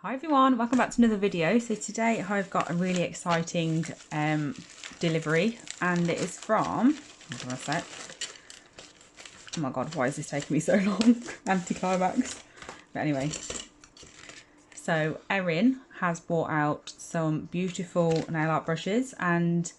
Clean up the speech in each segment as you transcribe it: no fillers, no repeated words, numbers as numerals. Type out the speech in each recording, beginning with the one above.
Hi everyone, welcome back to another video. So today I've got a really exciting delivery, and it is from, hold on a sec. Oh my god, why is this taking me so long? Anticlimax. But anyway, so Erin has brought out some beautiful nail art brushes, and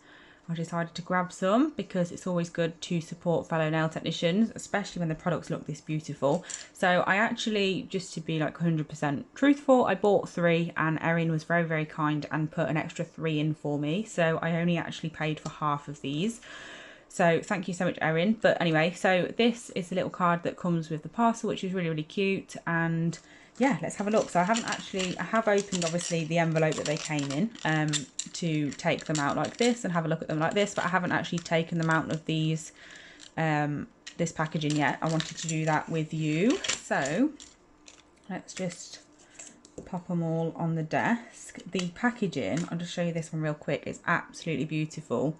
I decided to grab some because it's always good to support fellow nail technicians, especially when the products look this beautiful. So I actually, just to be like 100% truthful, I bought 3 and Erin was very, very kind and put an extra 3 in for me. So I only actually paid for half of these. So thank you so much, Erin. But anyway, so this is a little card that comes with the parcel, which is really, really cute. And yeah, let's have a look. So I have opened obviously the envelope that they came in to take them out like this and have a look at them like this, but I haven't actually taken them out of these this packaging yet. I wanted to do that with you. So let's just pop them all on the desk. The packaging, I'll just show you this one real quick. It's absolutely beautiful.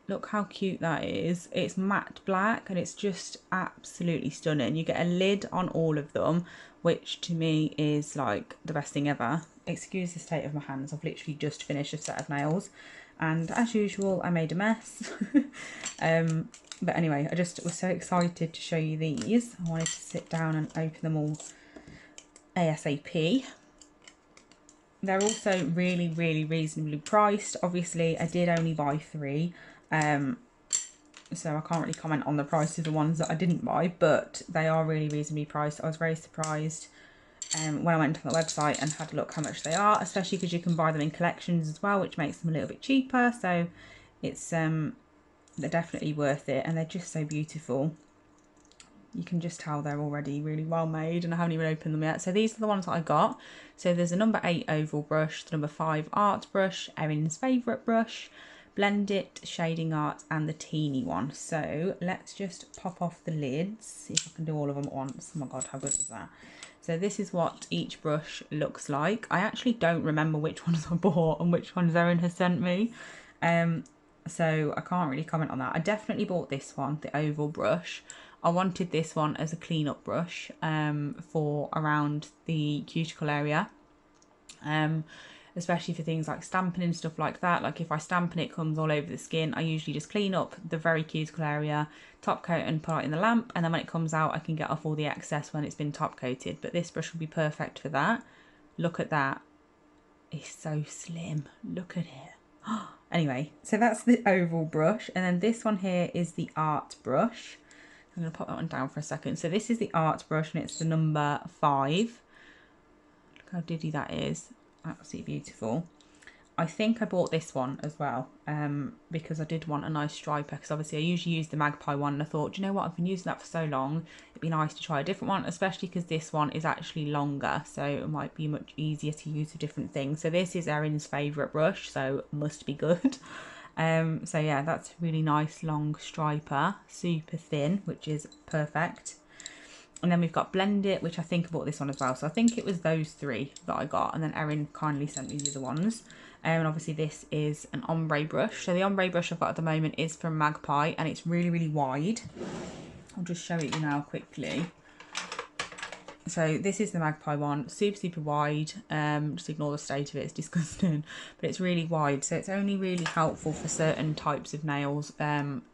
Look how cute that is. It's matte black and it's just absolutely stunning. You get a lid on all of them, which to me is like the best thing ever. Excuse the state of my hands. I've literally just finished a set of nails and as usual I made a mess. But anyway, I just was so excited to show you these. I wanted to sit down and open them all ASAP. They're also really, really reasonably priced. Obviously I did only buy 3. So I can't really comment on the price of the ones that I didn't buy, but they are really reasonably priced. I was very surprised when I went to the website and had a look how much they are, especially because you can buy them in collections as well, which makes them a little bit cheaper. So it's they're definitely worth it, and they're just so beautiful. You can just tell they're already really well made, and I haven't even opened them yet. So these are the ones that I got. So there's a number 8 oval brush, the number 5 art brush, Erin's favourite brush, Blend It, shading art, and the teeny one. So let's just pop off the lids, see if I can do all of them at once. Oh my god, how good is that? So this is what each brush looks like. I actually don't remember which ones I bought and which ones Erin has sent me. So I can't really comment on that. I definitely bought this one, the oval brush. I wanted this one as a clean-up brush for around the cuticle area. Especially for things like stamping and stuff like that. Like if I stamp and it comes all over the skin, I usually just clean up the very cuticle area, top coat and put it in the lamp, and then when it comes out I can get off all the excess when it's been top coated. But this brush will be perfect for that. Look at that, it's so slim, look at it. Anyway, so that's the oval brush, and then this one here is the art brush. I'm going to pop that one down for a second. So this is the art brush and it's the number 5. Look how diddy that is. Absolutely beautiful. I think I bought this one as well because I did want a nice striper, because obviously I usually use the magpie one, and I thought, you know what, I've been using that for so long, it'd be nice to try a different one, especially because this one is actually longer, so it might be much easier to use with different things. So this is Erin's favourite brush, so must be good. So yeah, that's a really nice long striper, super thin, which is perfect. And then we've got Blend It, which I think I bought this one as well. So I think it was those 3 that I got. And then Erin kindly sent me the other ones. And obviously this is an ombre brush. So the ombre brush I've got at the moment is from Magpie, and it's really, really wide. I'll just show it you now quickly. So this is the Magpie one, super, super wide. Just ignore the state of it, it's disgusting. But it's really wide, so it's only really helpful for certain types of nails,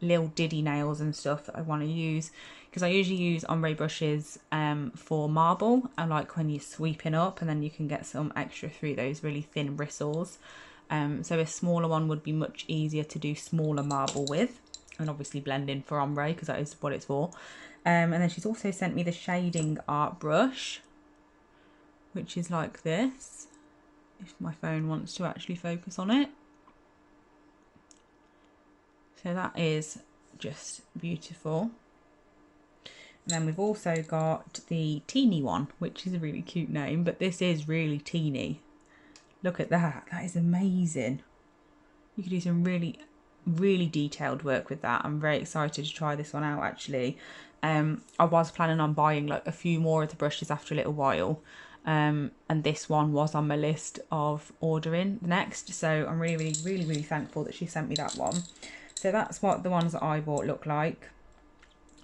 little diddy nails and stuff that I want to use. Because I usually use ombre brushes for marble, and like when you're sweeping up, and then you can get some extra through those really thin bristles. So a smaller one would be much easier to do smaller marble with, and obviously blend in for ombre because that is what it's for. And then she's also sent me the shading art brush, which is like this, if my phone wants to actually focus on it. So that is just beautiful. And then we've also got the teeny one, which is a really cute name, but this is really teeny. Look at that, that is amazing. You could do some really, really detailed work with that. I'm very excited to try this one out actually. I was planning on buying like a few more of the brushes after a little while, and this one was on my list of ordering next, so I'm really, really, really, really thankful that she sent me that one. So that's what the ones that I bought look like.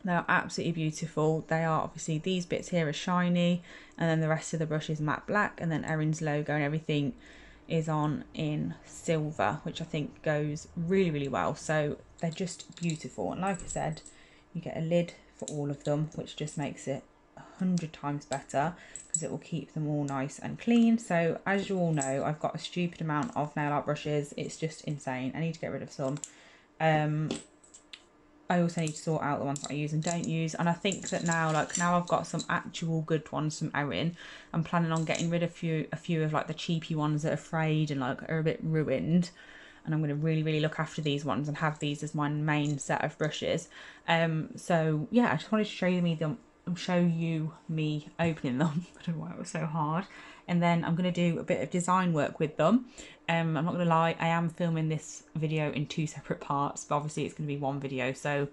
They are absolutely beautiful. They are obviously, these bits here are shiny, and then the rest of the brush is matte black, and then Erin's logo and everything is on in silver, which I think goes really, really well. So they're just beautiful. And like I said, you get a lid for all of them, which just makes it 100 times better because it will keep them all nice and clean. So as you all know, I've got a stupid amount of nail art brushes. It's just insane. I need to get rid of some. I also need to sort out the ones that I use and don't use, and I think that now, like, now I've got some actual good ones from Erin, I'm planning on getting rid of a few of like the cheapy ones that are frayed and like are a bit ruined, and I'm going to really look after these ones and have these as my main set of brushes. So yeah, I just wanted to show you me opening them. I don't know why it was so hard. And then I'm going to do a bit of design work with them. I'm not going to lie, I am filming this video in 2 separate parts, but obviously it's going to be one video, so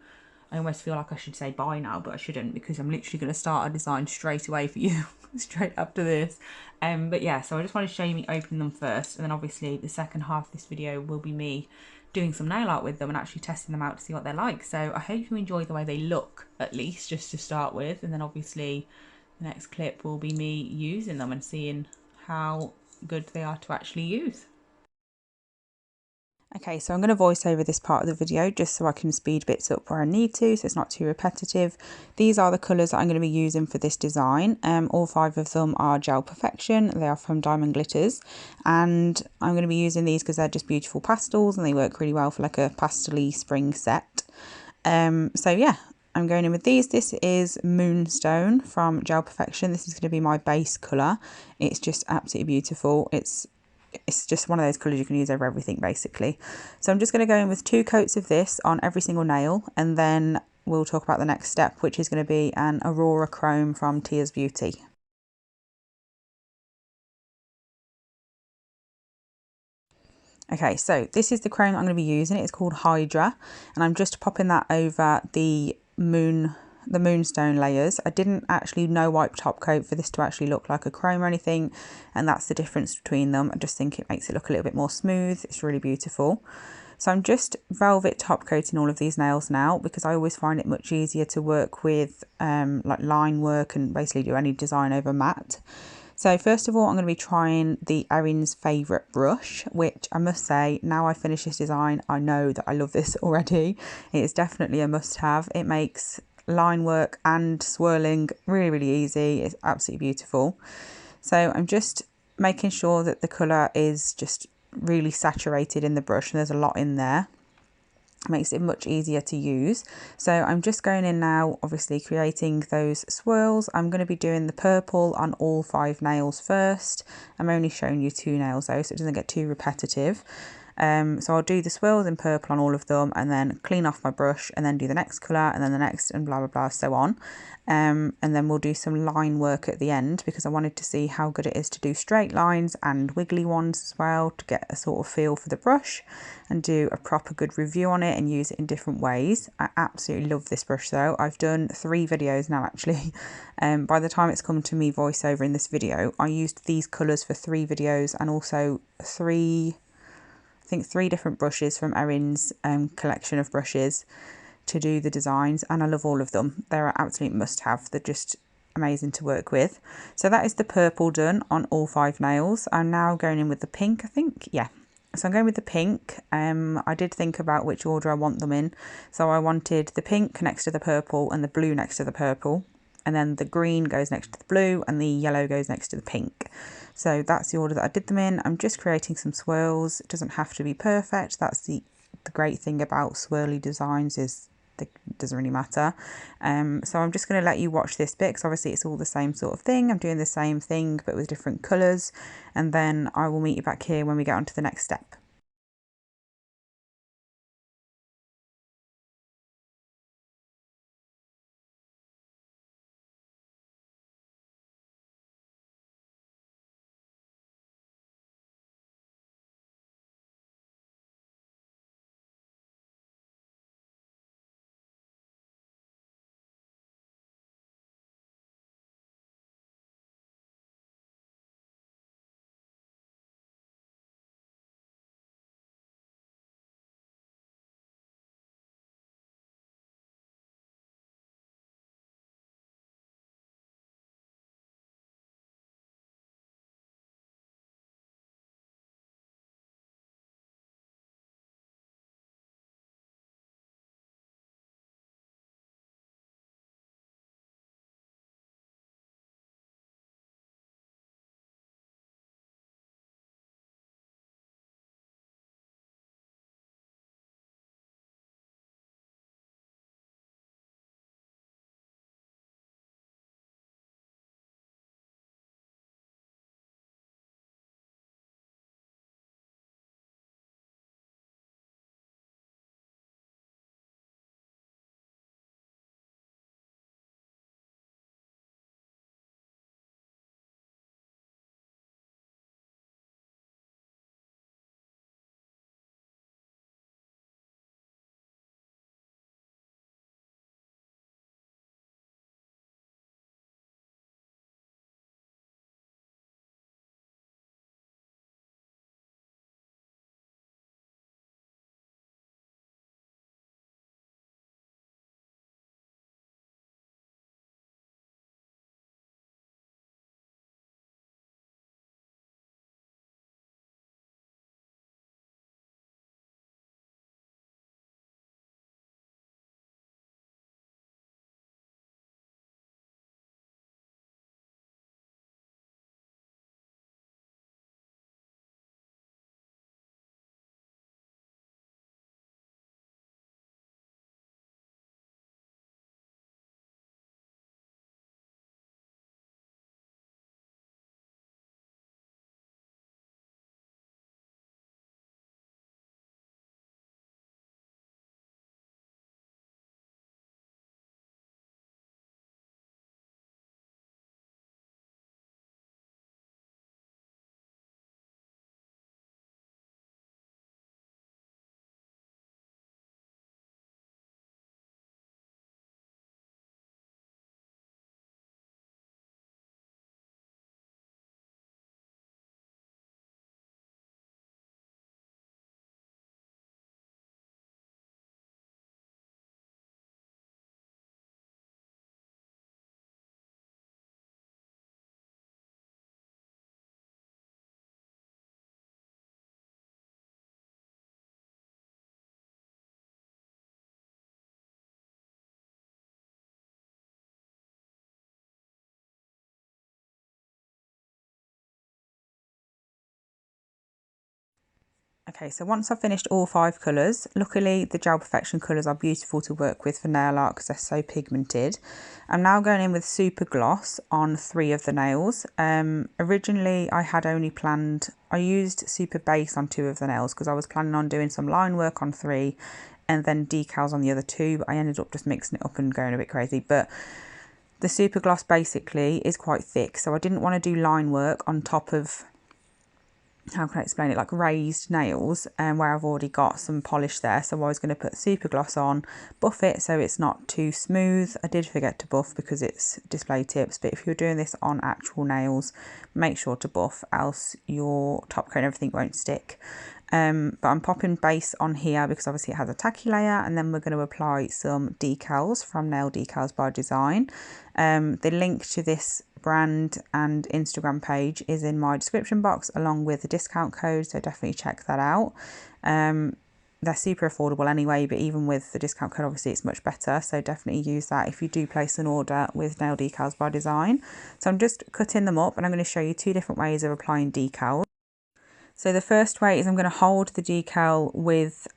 I almost feel like I should say bye now, but I shouldn't, because I'm literally going to start a design straight away for you, straight after this. But yeah, so I just wanted to show you me opening them first, and then obviously the second half of this video will be me doing some nail art with them and actually testing them out to see what they're like. So I hope you enjoy the way they look, at least, just to start with, and then obviously the next clip will be me using them and seeing how good they are to actually use. Okay, so I'm going to voice over this part of the video just so I can speed bits up where I need to, so it's not too repetitive. These are the colours that I'm going to be using for this design. All 5 of them are Gel Perfection. They are from Diamond Glitters, and I'm going to be using these because they're just beautiful pastels and they work really well for like a pastel-y spring set. So yeah, I'm going in with these. This is Moonstone from Gel Perfection. This is going to be my base colour. It's just absolutely beautiful. It's just one of those colours you can use over everything basically. So I'm just going to go in with 2 coats of this on every single nail, and then we'll talk about the next step, which is going to be an Aurora Chrome from Tia's Beauty. Okay, so this is the chrome I'm going to be using. It's called Hydra, and I'm just popping that over the moonstone layers. I didn't actually no wipe top coat for this to actually look like a chrome or anything, and that's the difference between them. I just think it makes it look a little bit more smooth. It's really beautiful. So I'm just velvet top coating all of these nails now, because I always find it much easier to work with like line work and basically do any design over matte. So first of all, I'm going to be trying the Erin's favourite brush, which I must say, now I finish this design, I know that I love this already. It is definitely a must-have. It makes line work and swirling really easy. It's absolutely beautiful. So I'm just making sure that the colour is just really saturated in the brush, and there's a lot in there. Makes it much easier to use. So I'm just going in now, obviously creating those swirls. I'm going to be doing the purple on all 5 nails first. I'm only showing you 2 nails though, so it doesn't get too repetitive. So I'll do the swirls in purple on all of them, and then clean off my brush, and then do the next colour, and then the next, and blah blah blah, so on. And then we'll do some line work at the end, because I wanted to see how good it is to do straight lines and wiggly ones as well, to get a sort of feel for the brush and do a proper good review on it and use it in different ways. I absolutely love this brush though. I've done 3 videos now actually. By the time it's come to me voiceover in this video, I used these colours for 3 videos, and also 3 different brushes from Erin's collection of brushes to do the designs, and I love all of them. They're an absolute must-have. They're just amazing to work with. So that is the purple done on all 5 nails. I'm now going in with the pink, I think. Yeah. So I'm going with the pink. I did think about which order I want them in. So I wanted the pink next to the purple and the blue next to the purple, and then the green goes next to the blue and the yellow goes next to the pink. So that's the order that I did them in. I'm just creating some swirls. It doesn't have to be perfect. That's the great thing about swirly designs, is it doesn't really matter. So I'm just going to let you watch this bit, because obviously it's all the same sort of thing. I'm doing the same thing but with different colours, and then I will meet you back here when we get on to the next step. Okay, so once I've finished all 5 colours, luckily the Gel Perfection colours are beautiful to work with for nail art because they're so pigmented. I'm now going in with Super Gloss on 3 of the nails. Originally I had only planned, I used Super Base on 2 of the nails because I was planning on doing some line work on 3 and then decals on the other 2, but I ended up just mixing it up and going a bit crazy. But the Super Gloss basically is quite thick, so I didn't want to do line work on top of, how can I explain it, like raised nails, where I've already got some polish there. So I was going to put Super Gloss on, buff it so it's not too smooth. I did forget to buff because it's display tips, but if you're doing this on actual nails, make sure to buff, else your top coat and everything won't stick. But I'm popping base on here because obviously it has a tacky layer, and then we're going to apply some decals from Nail Decals by Design. The link to this brand and Instagram page is in my description box along with the discount code, so definitely check that out. They're super affordable anyway, but even with the discount code obviously it's much better, so definitely use that if you do place an order with Nail Decals by Design. So I'm just cutting them up and I'm going to show you 2 different ways of applying decals. So the first way is I'm going to hold the decal with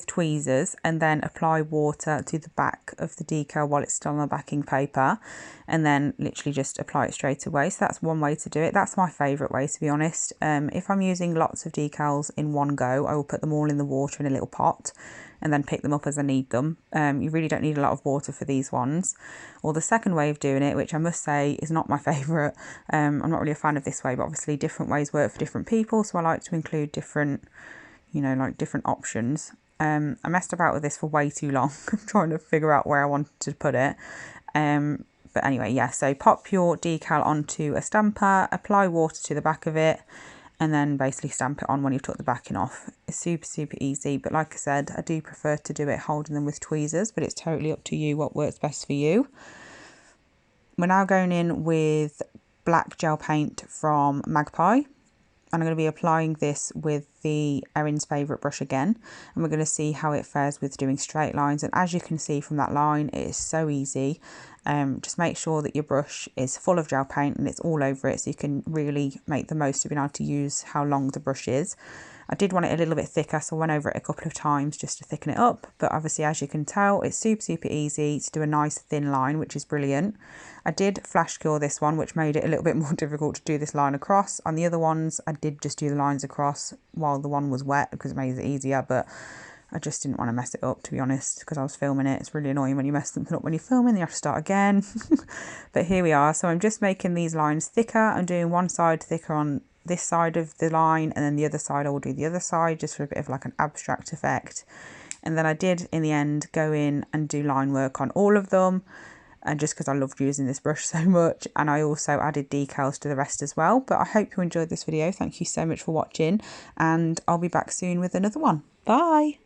tweezers and then apply water to the back of the decal while it's still on the backing paper, and then literally just apply it straight away. So that's one way to do it. That's my favourite way, to be honest. If I'm using lots of decals in one go, I will put them all in the water in a little pot and then pick them up as I need them. You really don't need a lot of water for these ones. Or the second way of doing it, which I must say is not my favourite, I'm not really a fan of this way, but obviously different ways work for different people, so I like to include different, like different options. I messed about with this for way too long, trying to figure out where I wanted to put it. But anyway, yeah, so pop your decal onto a stamper, apply water to the back of it, and then basically stamp it on when you've took the backing off. It's super, super easy, but like I said, I do prefer to do it holding them with tweezers, but it's totally up to you what works best for you. We're now going in with black gel paint from Magpie, and I'm going to be applying this with the Erin's Favourite brush again, and we're going to see how it fares with doing straight lines. And as you can see from that line, it is so easy. Just make sure that your brush is full of gel paint and it's all over it, so you can really make the most of being able to use how long the brush is. I did want it a little bit thicker, so I went over it a couple of times just to thicken it up, but obviously as you can tell, it's super, super easy to do a nice thin line, which is brilliant. I did flash cure this one, which made it a little bit more difficult to do this line across. On the other ones, I did just do the lines across while the one was wet because it made it easier, but I just didn't want to mess it up, to be honest, because I was filming it. It's really annoying when you mess something up when you're filming, you have to start again. But here we are. So I'm just making these lines thicker. I'm doing one side thicker on this side of the line, and then the other side I will do the other side, just for a bit of like an abstract effect. And then I did, in the end, go in and do line work on all of them, and just because I loved using this brush so much. And I also added decals to the rest as well. But I hope you enjoyed this video. Thank you so much for watching, and I'll be back soon with another one. Bye!